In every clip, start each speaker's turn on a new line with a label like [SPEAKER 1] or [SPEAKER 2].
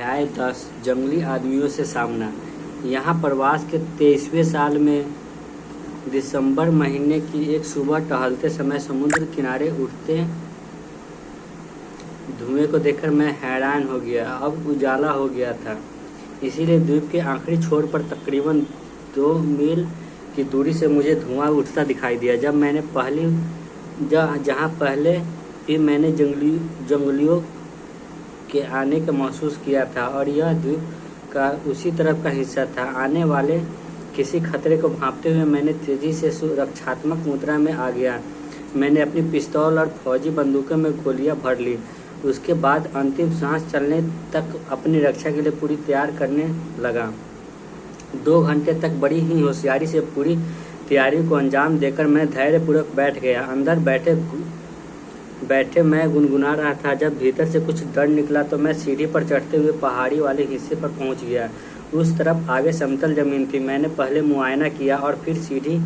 [SPEAKER 1] अध्याय 10 जंगली आदमियों से सामना। यहाँ प्रवास के 23वें साल में दिसंबर महीने की एक सुबह टहलते समय समुद्र किनारे उठते धुएं को देखकर मैं हैरान हो गया। अब उजाला हो गया था, इसीलिए द्वीप के आखिरी छोर पर तकरीबन 2 मील की दूरी से मुझे धुआं उठता दिखाई दिया। जहाँ पहले भी मैंने जंगलियों के आने का महसूस किया था और यह द्वीप का उसी तरफ का हिस्सा था। आने वाले किसी खतरे को भांपते हुए मैंने तेजी से सुरक्षात्मक मुद्रा में आ गया। मैंने अपनी पिस्तौल और फौजी बंदूकों में गोलियां भर ली। उसके बाद अंतिम सांस चलने तक अपनी रक्षा के लिए पूरी तैयार करने लगा। 2 घंटे तक बड़ी ही होशियारी से पूरी तैयारी को अंजाम देकर मैं धैर्यपूर्वक बैठ गया। अंदर बैठे मैं गुनगुना रहा था। जब भीतर से कुछ डर निकला तो मैं सीढ़ी पर चढ़ते हुए पहाड़ी वाले हिस्से पर पहुंच गया। उस तरफ आगे समतल जमीन थी। मैंने पहले मुआयना किया और फिर सीढ़ी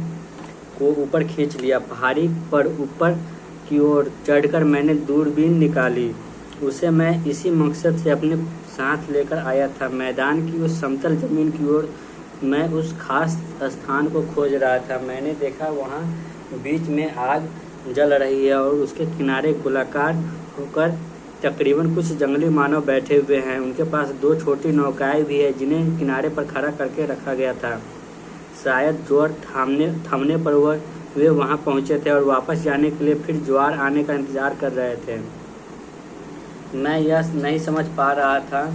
[SPEAKER 1] को ऊपर खींच लिया। पहाड़ी पर ऊपर की ओर चढ़कर मैंने दूरबीन निकाली। उसे मैं इसी मकसद से अपने साथ लेकर आया था। मैदान की उस समतल जमीन की ओर मैं उस खास स्थान को खोज रहा था। मैंने देखा वहाँ बीच में आग जल रही है और उसके किनारे गोलाकार होकर तकरीबन कुछ जंगली मानव बैठे हुए हैं। उनके पास 2 छोटी नौकाएं भी है जिन्हें किनारे पर खड़ा करके रखा गया था। शायद ज्वार थमने पर वे वहां पहुंचे थे और वापस जाने के लिए फिर ज्वार आने का इंतजार कर रहे थे। मैं यह नहीं समझ पा रहा था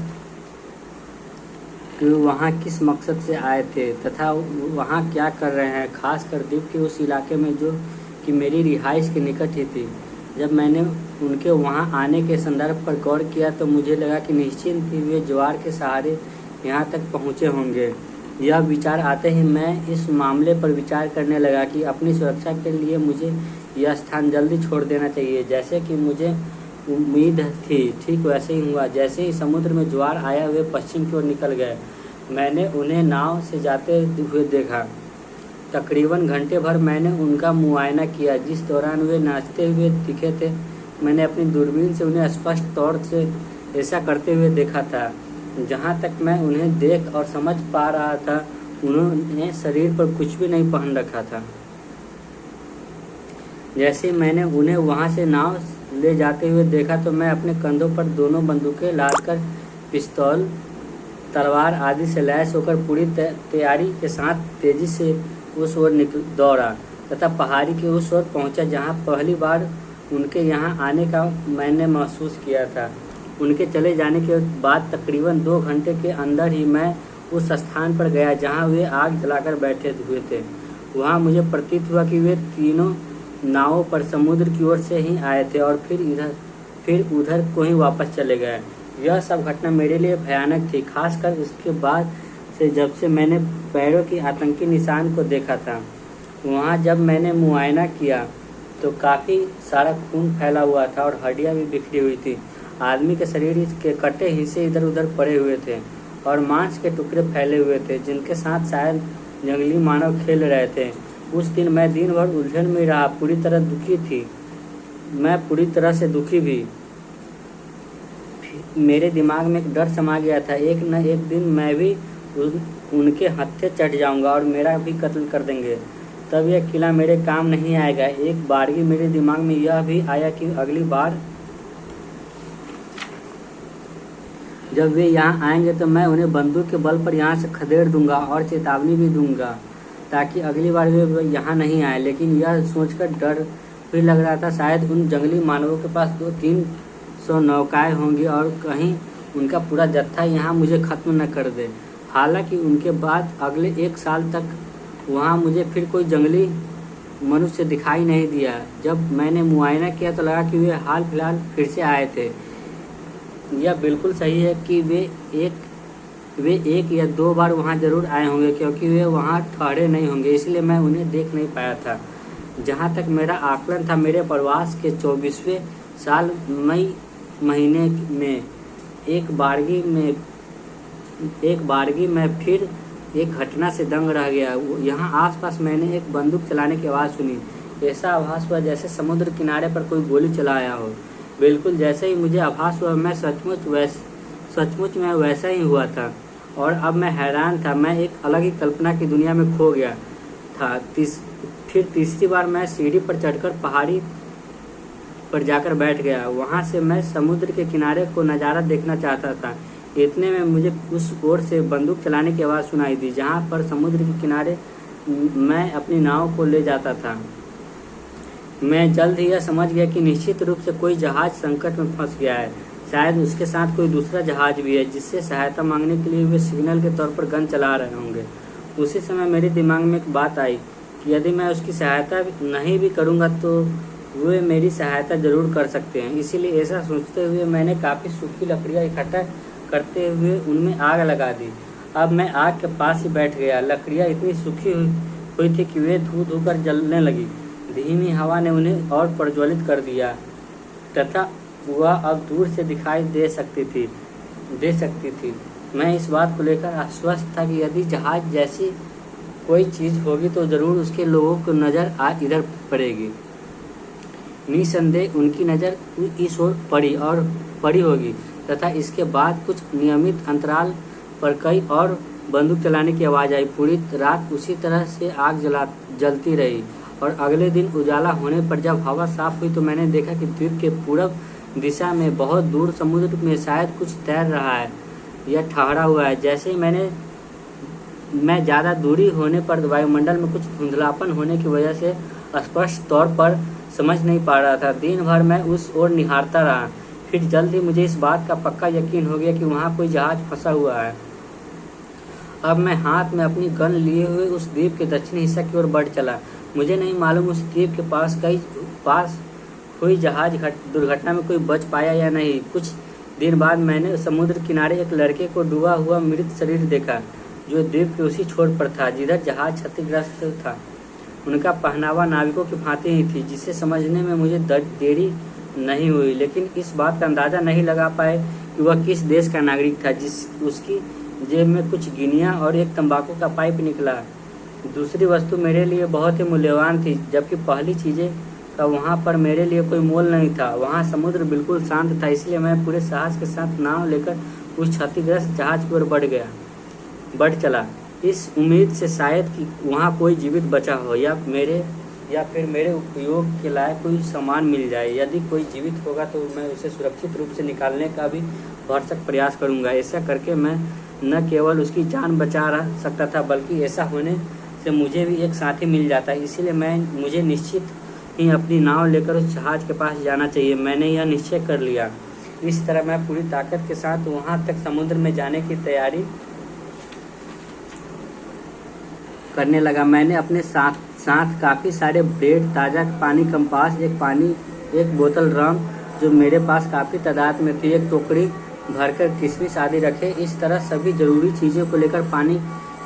[SPEAKER 1] कि वहाँ किस मकसद से आए थे तथा वहाँ क्या कर रहे हैं, खासकर द्वीप के उस इलाके में जो कि मेरी रिहाइश के निकट ही थी। जब मैंने उनके वहाँ आने के संदर्भ पर गौर किया तो मुझे लगा कि निश्चित ही वे ज्वार के सहारे यहाँ तक पहुँचे होंगे। यह विचार आते ही मैं इस मामले पर विचार करने लगा कि अपनी सुरक्षा के लिए मुझे यह स्थान जल्दी छोड़ देना चाहिए। जैसे कि मुझे उम्मीद थी ठीक वैसे ही हुआ। जैसे ही समुद्र में ज्वार आया वे पश्चिम की ओर निकल गए। मैंने उन्हें नाव से जाते हुए देखा। तकरीबन घंटे भर मैंने उनका मुआयना किया, जिस दौरान वे नाचते हुए दिखे थे। मैंने अपनी दूरबीन से उन्हें स्पष्ट तौर से ऐसा करते हुए देखा था। जहाँ तक मैं उन्हें देख और समझ पा रहा था उन्होंने शरीर पर कुछ भी नहीं पहन रखा था। जैसे ही मैंने उन्हें वहाँ से नाव ले जाते हुए देखा तो मैं अपने कंधों पर दोनों बंदूकें लादकर पिस्तौल, तलवार आदि से लैस होकर पूरी तैयारी के साथ तेजी से उस ओर दौड़ा तथा पहाड़ी के उस ओर पहुंचा जहां पहली बार उनके यहां आने का मैंने महसूस किया था। उनके चले जाने के बाद तकरीबन 2 घंटे के अंदर ही मैं उस स्थान पर गया जहां वे आग जलाकर बैठे हुए थे। वहां मुझे प्रतीत हुआ कि वे तीनों नावों पर समुद्र की ओर से ही आए थे और फिर उधर को ही वापस चले गए। यह सब घटना मेरे लिए भयानक थी, खासकर उसके बाद से जब से मैंने पैरों की आतंकी निशान को देखा था। वहाँ जब मैंने मुआयना किया तो काफ़ी सारा खून फैला हुआ था और हड्डियाँ भी बिखरी हुई थी। आदमी के शरीर के कटे हिस्से इधर उधर पड़े हुए थे और मांस के टुकड़े फैले हुए थे जिनके साथ शायद जंगली मानव खेल रहे थे। उस दिन मैं दिन भर उलझन में रहा, पूरी तरह दुखी थी। मैं पूरी तरह से दुखी भी। मेरे दिमाग में एक डर समा गया था, एक न एक दिन मैं भी उनके हत्थे चढ़ जाऊंगा और मेरा भी कत्ल कर देंगे। तब यह किला मेरे काम नहीं आएगा। एक बारगी मेरे दिमाग में यह भी आया कि अगली बार जब वे यहाँ आएंगे तो मैं उन्हें बंदूक के बल पर यहाँ से खदेड़ दूंगा और चेतावनी भी दूंगा ताकि अगली बार वे यहाँ नहीं आए। लेकिन यह सोचकर डर भी लग रहा था, शायद उन जंगली मानवों के पास 200-300 नौकाएं होंगी और कहीं उनका पूरा जत्था यहाँ मुझे खत्म न कर दे। हालांकि उनके बाद अगले 1 साल तक वहाँ मुझे फिर कोई जंगली मनुष्य दिखाई नहीं दिया। जब मैंने मुआयना किया तो लगा कि वे हाल फिलहाल फिर से आए थे। यह बिल्कुल सही है कि वे एक या 2 बार वहाँ जरूर आए होंगे, क्योंकि वे वहाँ ठहरे नहीं होंगे, इसलिए मैं उन्हें देख नहीं पाया था। जहाँ तक मेरा आकलन था, मेरे प्रवास के 24वें साल मई महीने में एक बारगी में फिर एक घटना से दंग रह गया। यहाँ आसपास मैंने एक बंदूक चलाने की आवाज़ सुनी। ऐसा आभास हुआ जैसे समुद्र किनारे पर कोई गोली चलाया हो। बिल्कुल जैसे ही मुझे आभास हुआ मैं सचमुच में वैसा ही हुआ था और अब मैं हैरान था। मैं एक अलग ही कल्पना की दुनिया में खो गया था। फिर तीसरी बार मैं सीढ़ी पर चढ़कर पहाड़ी पर जाकर बैठ गया। वहां से मैं समुद्र के किनारे को नज़ारा देखना चाहता था। इतने में मुझे उस ओर से बंदूक चलाने की आवाज़ सुनाई दी जहां पर समुद्र के किनारे मैं अपनी नाव को ले जाता था। मैं जल्द ही यह समझ गया कि निश्चित रूप से कोई जहाज संकट में फंस गया है। शायद उसके साथ कोई दूसरा जहाज भी है जिससे सहायता मांगने के लिए वे सिग्नल के तौर पर गन चला रहे होंगे। उसी समय मेरे दिमाग में एक बात आई कि यदि मैं उसकी सहायता नहीं भी करूंगा तो वे मेरी सहायता जरूर कर सकते हैं। इसीलिए ऐसा सोचते हुए मैंने काफ़ी सूखी लकड़ियाँ इकट्ठा करते हुए उनमें आग लगा दी। अब मैं आग के पास ही बैठ गया। लकड़ियाँ इतनी सूखी हुई थी कि वे धू धू कर जलने लगी। धीमी हवा ने उन्हें और प्रज्वलित कर दिया तथा वह अब दूर से दिखाई दे सकती थी। मैं इस बात को लेकर आश्वस्त था कि यदि जहाज जैसी कोई चीज़ होगी तो ज़रूर उसके लोगों को नज़र आज इधर पड़ेगी। निसंदेह उनकी नज़र इस ओर पड़ी होगी तथा इसके बाद कुछ नियमित अंतराल पर कई और बंदूक चलाने की आवाज़ आई। पूरी रात उसी तरह से आग जलती रही और अगले दिन उजाला होने पर जब हवा साफ हुई तो मैंने देखा कि द्वीप के पूरब दिशा में बहुत दूर समुद्र में शायद कुछ तैर रहा है या ठहरा हुआ है। जैसे ही मैं ज़्यादा दूरी होने पर वायुमंडल में कुछ धुंधलापन होने की वजह से स्पष्ट तौर पर समझ नहीं पा रहा था। दिन भर मैं उस ओर निहारता रहा। फिर जल्द ही मुझे इस बात का पक्का यकीन हो गया कि वहाँ कोई जहाज फंसा हुआ है। अब मैं हाथ में अपनी गन लिए हुए उस द्वीप के दक्षिणी हिस्से की ओर बढ़ चला। मुझे नहीं मालूम उस द्वीप के पास हुई जहाज दुर्घटना में कोई बच पाया या नहीं। कुछ दिन बाद मैंने समुद्र किनारे एक लड़के को डूबा हुआ मृत शरीर देखा जो द्वीप के उसी छोर पर था जिधर जहाज क्षतिग्रस्त था। उनका पहनावा नाविकों की भांति ही थी जिसे समझने में मुझे देरी नहीं हुई, लेकिन इस बात का अंदाज़ा नहीं लगा पाए कि वह किस देश का नागरिक था। उसकी जेब में कुछ गिनिया और एक तंबाकू का पाइप निकला। दूसरी वस्तु मेरे लिए बहुत ही मूल्यवान थी, जबकि पहली चीज़ें का वहाँ पर मेरे लिए कोई मोल नहीं था। वहाँ समुद्र बिल्कुल शांत था, इसलिए मैं पूरे साहस के साथ नाव लेकर उस क्षतिग्रस्त जहाज की ओर बढ़ चला, इस उम्मीद से शायद कि वहाँ कोई जीवित बचा हो या फिर मेरे उपयोग के लायक कोई सामान मिल जाए। यदि कोई जीवित होगा तो मैं उसे सुरक्षित रूप से निकालने का भी भरसक प्रयास करूँगा। ऐसा करके मैं न केवल उसकी जान बचा सकता था बल्कि ऐसा होने से मुझे भी एक साथी मिल जाता। इसीलिए मुझे निश्चित ही अपनी नाव लेकर उस जहाज के पास जाना चाहिए। मैंने यह निश्चय कर लिया। इस तरह मैं पूरी ताकत के साथ वहाँ तक समुद्र में जाने की तैयारी करने लगा। मैंने अपने साथ काफ़ी सारे ब्रेड, ताज़ा पानी, कंपास, एक बोतल रम जो मेरे पास काफ़ी तादाद में थी, एक टोकरी भरकर किशमिश आदि रखे। इस तरह सभी ज़रूरी चीज़ों को लेकर पानी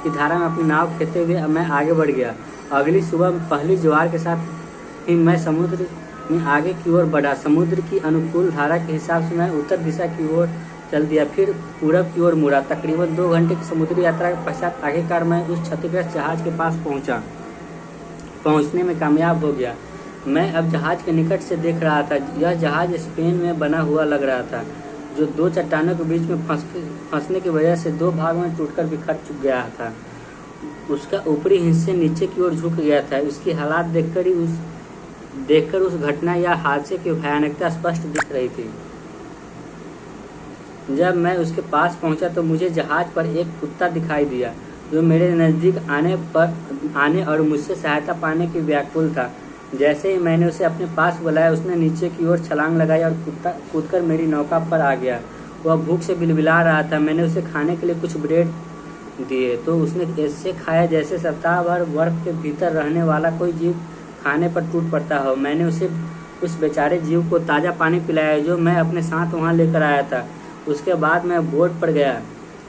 [SPEAKER 1] की धारा में अपनी नाव खेते हुए मैं आगे बढ़ गया। अगली सुबह पहली ज्वार के साथ ही मैं समुद्र में आगे की ओर बढ़ा। समुद्र की अनुकूल धारा के हिसाब से मैं उत्तर दिशा की ओर चल दिया, फिर पूरब की ओर मुड़ा। तकरीबन 2 घंटे की समुद्री यात्रा के पश्चात आखिरकार मैं उस क्षतिग्रस्त जहाज के पास पहुंचने में कामयाब हो गया। मैं अब जहाज के निकट से देख रहा था। यह जहाज स्पेन में बना हुआ लग रहा था, जो 2 चट्टानों के बीच में फंसने की वजह से 2 भाग में टूटकर बिखर गया था। उसका ऊपरी हिस्से नीचे की ओर झुक गया था। उसकी हालात देखकर उस घटना या हादसे की भयानकता स्पष्ट दिख रही थी। जब मैं उसके पास पहुंचा तो मुझे जहाज पर एक कुत्ता दिखाई दिया जो मेरे नज़दीक आने और मुझसे सहायता पाने की व्याकुल था। जैसे ही मैंने उसे अपने पास बुलाया, उसने नीचे की ओर छलांग लगाई और कुत्ता कूदकर मेरी नौका पर आ गया। वह भूख से बिलबिला रहा था। मैंने उसे खाने के लिए कुछ ब्रेड दिए तो उसने ऐसे खाया जैसे सप्ताह भर बर्फ के भीतर रहने वाला कोई जीव खाने पर टूट पड़ता हो। मैंने उस बेचारे जीव को ताज़ा पानी पिलाया जो मैं अपने साथ वहाँ लेकर आया था। उसके बाद मैं बोट पर गया।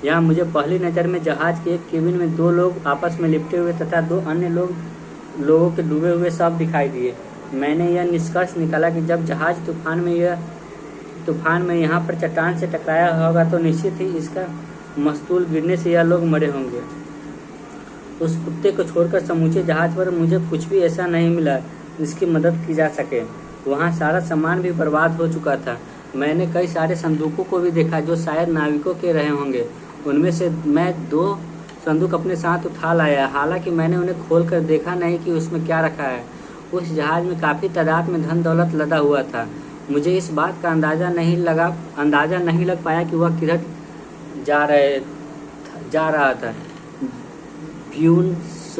[SPEAKER 1] यहाँ मुझे पहली नज़र में जहाज के एक केबिन में 2 लोग आपस में लिपटे हुए तथा 2 अन्य लोगों के डूबे हुए शव दिखाई दिए। मैंने यह निष्कर्ष निकाला कि जब जहाज तूफान में यहाँ पर चट्टान से टकराया होगा तो निश्चित ही इसका मस्तूल गिरने से यह लोग मरे होंगे। उस कुत्ते को छोड़कर समूचे जहाज पर मुझे कुछ भी ऐसा नहीं मिला जिसकी मदद की जा सके। वहाँ सारा सामान भी बर्बाद हो चुका था। मैंने कई सारे संदूकों को भी देखा जो शायद नाविकों के रहे होंगे। उनमें से मैं 2 संदूक अपने साथ उठा लाया, हालांकि मैंने उन्हें खोल कर देखा नहीं कि उसमें क्या रखा है। उस जहाज में काफ़ी तादाद में धन दौलत लदा हुआ था। मुझे इस बात का अंदाज़ा नहीं लग पाया कि वह किधर जा रहा था। ब्यूनस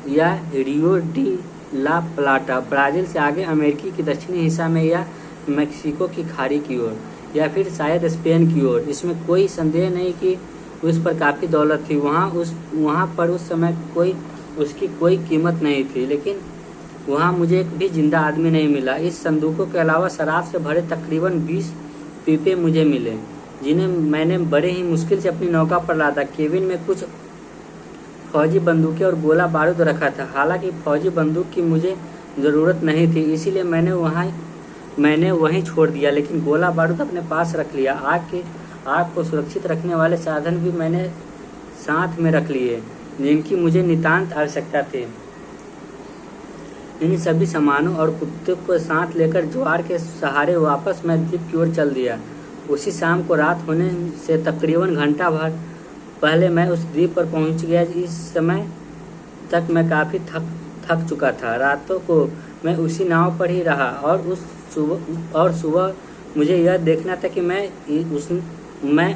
[SPEAKER 1] या रियो डी ला प्लाटा, ब्राज़ील से आगे अमेरिकी की दक्षिणी हिस्सा में, या मेक्सिको की खाड़ी की ओर, या फिर शायद स्पेन की ओर। इसमें कोई संदेह नहीं कि उस पर काफ़ी दौलत थी। वहाँ पर उस समय उसकी कोई कीमत नहीं थी, लेकिन वहाँ मुझे एक भी जिंदा आदमी नहीं मिला। इस संदूकों के अलावा शराब से भरे तकरीबन 20 पीपे मुझे मिले, जिन्हें मैंने बड़े ही मुश्किल से अपनी नौका पर लादा। केबिन में कुछ फौजी बंदूकें और गोला बारूद रखा था। हालांकि फौजी बंदूक की मुझे ज़रूरत नहीं थी, इसीलिए मैंने वहीं छोड़ दिया, लेकिन गोला बारूद अपने पास रख लिया। आग को सुरक्षित रखने वाले साधन भी मैंने साथ में रख लिए, जिनकी मुझे नितांत आवश्यकता थी। इन सभी सामानों और कुत्ते को साथ लेकर ज्वार के सहारे वापस मैं द्वीप की ओर चल दिया। उसी शाम को रात होने से तकरीबन घंटा भर पहले मैं उस द्वीप पर पहुंच गया। इस समय तक मैं काफ़ी थक चुका था। रातों को मैं उसी नाव पर ही रहा, और सुबह मुझे यह देखना था कि मैं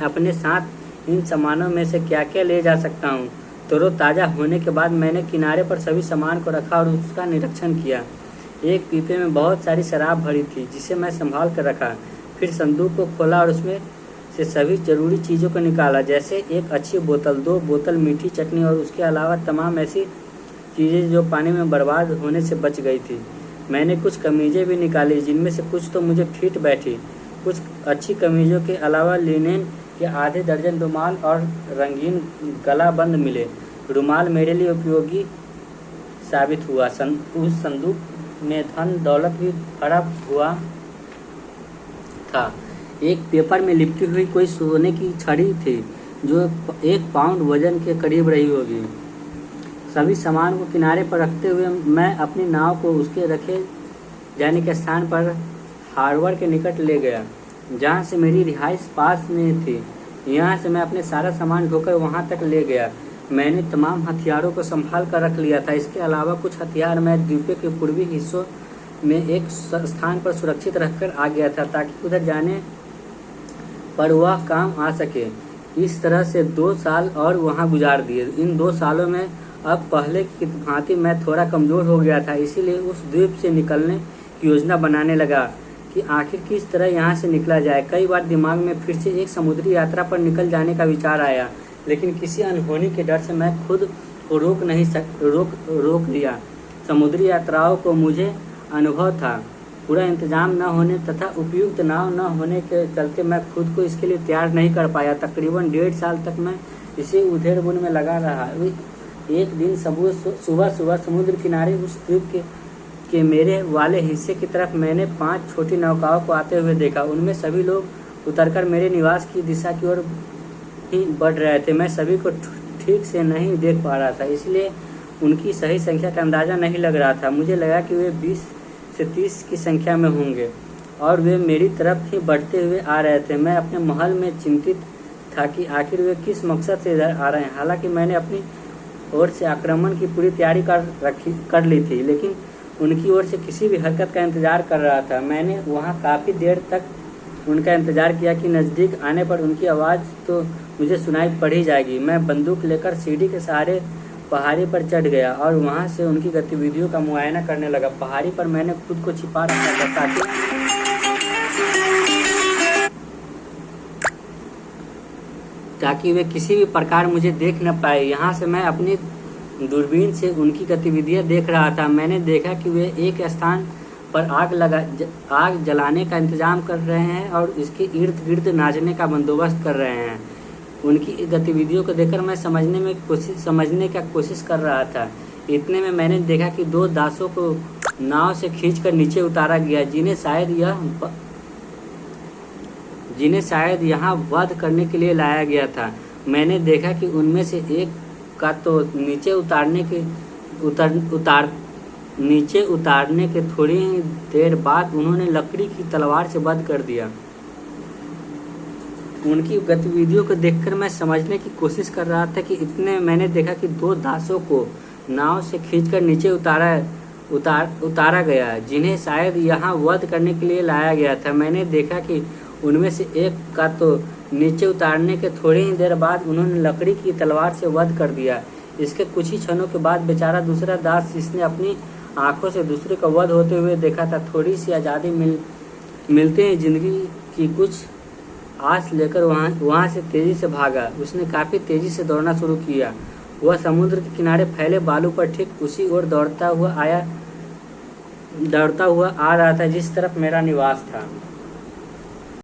[SPEAKER 1] अपने साथ इन सामानों में से क्या क्या ले जा सकता हूँ। तरोताज़ा होने के बाद मैंने किनारे पर सभी सामान को रखा और उसका निरीक्षण किया। एक पीपे में बहुत सारी शराब भरी थी, जिसे मैं संभाल कर रखा। फिर संदूक को खोला और उसमें से सभी जरूरी चीज़ों को निकाला, जैसे एक अच्छी बोतल, 2 बोतल मीठी चटनी और उसके अलावा तमाम ऐसी चीज़ें जो पानी में बर्बाद होने से बच गई थी। मैंने कुछ कमीज़ें भी निकाली, जिनमें से कुछ तो मुझे फिट बैठी। कुछ अच्छी कमीज़ों के अलावा लिनेन के आधे दर्जन रुमाल और रंगीन गलाबंद मिले। रुमाल मेरे लिए उपयोगी साबित हुआ। उस संदूक में धन दौलत भी भरा हुआ था। एक पेपर में लिपटी हुई कोई सोने की छड़ी थी, जो 1 पाउंड वजन के करीब रही होगी। सभी सामान को किनारे पर रखते हुए मैं अपनी नाव को उसके रखे जाने के स्थान पर हार्बर के निकट ले गया, जहाँ से मेरी रिहाइश पास में थी। यहाँ से मैं अपने सारा सामान ढोकर वहाँ तक ले गया। मैंने तमाम हथियारों को संभाल कर रख लिया था। इसके अलावा कुछ हथियार मैं द्वीप के पूर्वी हिस्सों में एक स्थान पर सुरक्षित रखकर आ गया था, ताकि उधर जाने पर वह काम आ सके। इस तरह से 2 साल और वहाँ गुजार दिए। इन 2 सालों में अब पहले की भांति मैं थोड़ा कमज़ोर हो गया था, इसीलिए उस द्वीप से निकलने की योजना बनाने लगा कि आखिर किस तरह यहाँ से निकला जाए। कई बार दिमाग में फिर से एक समुद्री यात्रा पर निकल जाने का विचार आया, लेकिन किसी अनहोनी के डर से मैं खुद को रोक लिया। समुद्री यात्राओं को मुझे अनुभव था। पूरा इंतजाम न होने तथा उपयुक्त नाव न होने के चलते मैं खुद को इसके लिए तैयार नहीं कर पाया। तकरीबन 1.5 साल तक मैं इसे उधेड़-बुन में लगा रहा। एक दिन सुबह समुद्र किनारे उस द्वीप के मेरे वाले हिस्से की तरफ मैंने 5 छोटी नौकाओं को आते हुए देखा। उनमें सभी लोग उतरकर मेरे निवास की दिशा की ओर ही बढ़ रहे थे। मैं सभी को ठीक से नहीं देख पा रहा था, इसलिए उनकी सही संख्या का अंदाज़ा नहीं लग रहा था। मुझे लगा कि वे 20 से 30 की संख्या में होंगे और वे मेरी तरफ ही बढ़ते हुए आ रहे थे। मैं अपने महल में चिंतित था कि आखिर वे किस मकसद से इधर आ रहे हैं। हालांकि मैंने अपनी ओर से आक्रमण की पूरी तैयारी कर ली थी, लेकिन उनकी ओर से किसी भी हरकत का इंतजार कर रहा था। मैंने वहाँ काफ़ी देर तक उनका इंतजार किया कि नज़दीक आने पर उनकी आवाज़ तो मुझे सुनाई पड़ ही जाएगी। मैं बंदूक लेकर सीढ़ी के सहारे पहाड़ी पर चढ़ गया और वहाँ से उनकी गतिविधियों का मुआयना करने लगा। पहाड़ी पर मैंने खुद को छिपा रखा था ताकि वे किसी भी प्रकार मुझे देख न पाए। यहाँ से मैं अपनी दूरबीन से उनकी गतिविधियाँ देख रहा था। मैंने देखा कि वे एक स्थान पर आग जलाने का इंतजाम कर रहे हैं और इसके इर्द गिर्द नाचने का बंदोबस्त कर रहे हैं। उनकी गतिविधियों को देखकर मैं समझने का कोशिश कर रहा था। इतने में मैंने देखा कि 2 दासों को नाव से खींचकर नीचे उतारा गया, जिन्हें शायद यहाँ वध करने के लिए लाया गया था। मैंने देखा कि उनमें से एक का तो नीचे नीचे उतारने के थोड़ी ही देर बाद उन्होंने लकड़ी की तलवार से वध कर दिया। उनकी गतिविधियों को देखकर मैं समझने की कोशिश कर रहा था कि इतने मैंने देखा कि 2 दासों को नाव से खींचकर नीचे उतारा गया, जिन्हें शायद यहाँ वध करने के लिए लाया गया था। मैंने देखा कि उनमें से एक का तो नीचे उतारने के थोड़ी ही देर बाद उन्होंने लकड़ी की तलवार से वध कर दिया। इसके कुछ ही क्षणों के बाद बेचारा दूसरा दास, जिसने अपनी आंखों से दूसरे का वध होते हुए देखा था, थोड़ी सी आज़ादी मिलते ही जिंदगी की कुछ आस लेकर वहाँ से तेजी से भागा। उसने काफ़ी तेजी से दौड़ना शुरू किया। वह समुद्र के किनारे फैले बालू पर ठीक उसी ओर दौड़ता हुआ आ रहा था जिस तरफ मेरा निवास था।